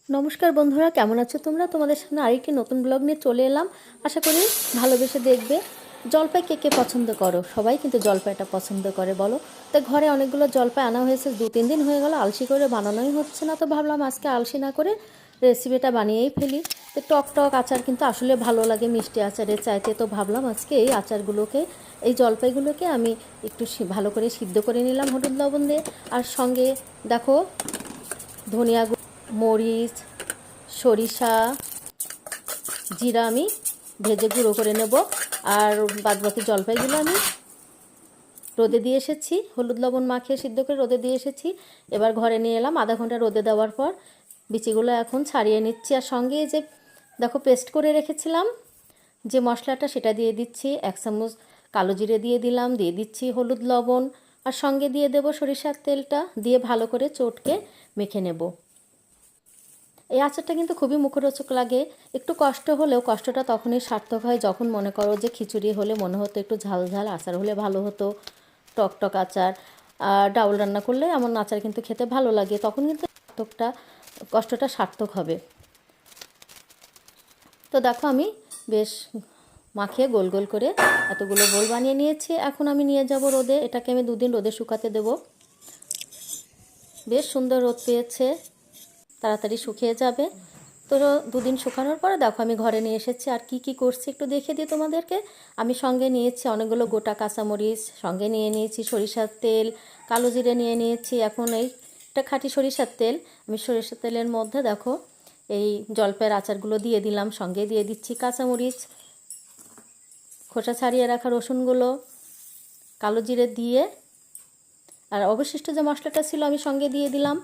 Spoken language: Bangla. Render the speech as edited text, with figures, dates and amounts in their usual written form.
নমস্কার বন্ধুরা, কেমন আছো তোমরা? তোমাদের সামনে আরেকটি নতুন ব্লগ নিয়ে চলে এলাম। আশা করি ভালোবেসে দেখবে। জলপাই কে কে পছন্দ করো? সবাই কিন্তু জলপাইটা পছন্দ করে বলো। তো ঘরে অনেকগুলো জলপাই আনা হয়েছে, 2-3 দিন হয়ে গেল, আলসি করে বানানোই হচ্ছে না। তো ভাবলাম আজকে আলসি না করে রেসিপিটা বানিয়েই ফেলি। তো টক টক আচার কিন্তু আসলে ভালো লাগে মিষ্টি আচারের চাইতে। তো ভাবলাম আজকে এই আচারগুলোকে, এই জলপাইগুলোকে আমি একটু ভালো করে সিদ্ধ করে নিলাম হলুদ লবণ দিয়ে। আর সঙ্গে দেখো ধনিয়া মরিচ, সরিষা, জিরা আমি ভেজে গুঁড়ো করে নেব। আর বাদবাকি জলপাইগুলো আমি রোদে দিয়ে এসেছি, হলুদ লবণ মাখিয়ে সিদ্ধ করে রোদে দিয়ে এসেছি। এবার ঘরে নিয়ে এলাম। আধা ঘন্টা রোদে দেওয়ার পর বিচিগুলো এখন ছাড়িয়ে নিচ্ছি। আর সঙ্গে যে দেখো পেস্ট করে রেখেছিলাম যে মশলাটা, সেটা দিয়ে দিচ্ছি। 1 চামচ কালো জিরে দিয়ে দিলাম, দিয়ে দিচ্ছি হলুদ লবণ, আর সঙ্গে দিয়ে দেব সরিষার তেলটা, দিয়ে ভালো করে চটকে মেখে নেব। এই আচারটা কিন্তু খুবই মুখরোচক লাগে। একটু কষ্ট হলেও কষ্টটা তখনই সার্থক হয় যখন মনে করো যে খিচুড়ি হলে মনে হতো একটু ঝাল ঝাল আচার হলে ভালো হতো, টক টক আচার। আর ডাউল রান্না করলে এমন আচার কিন্তু খেতে ভালো লাগে, তখন কিন্তু কষ্টটা সার্থক হবে। তো দেখো আমি বেশ মাখিয়ে গোল গোল করে এতগুলো গোল বানিয়ে নিয়েছি। এখন আমি নিয়ে যাব রোদে। এটাকে আমি 2 দিন রোদে শুকাতে দেব। বেশ সুন্দর রোদ পেয়েছে, তাড়াতাড়ি শুকিয়ে যাবে। তো 2 দিন শুকানোর পরে দেখো আমি ঘরে নিয়ে এসেছি। আর কি কি করছি একটু দেখে দিই তোমাদেরকে। আমি সঙ্গে নিয়েছি অনেকগুলো গোটা কাঁচামরিচ, সঙ্গে নিয়ে নিয়েছি সরিষার তেল, কালো জিরে নিয়ে নিয়েছি। এখন এইটা খাঁটি সরিষার তেল। আমি সরিষার তেলের মধ্যে দেখো এই জলপাইয়ের আচারগুলো দিয়ে দিলাম, সঙ্গে দিয়ে দিচ্ছি কাঁচামরিচ, খোসা ছাড়িয়ে রাখা রসুনগুলো, কালো জিরে দিয়ে, আর অবশিষ্ট যে মশলাটা ছিল আমি সঙ্গে দিয়ে দিলাম।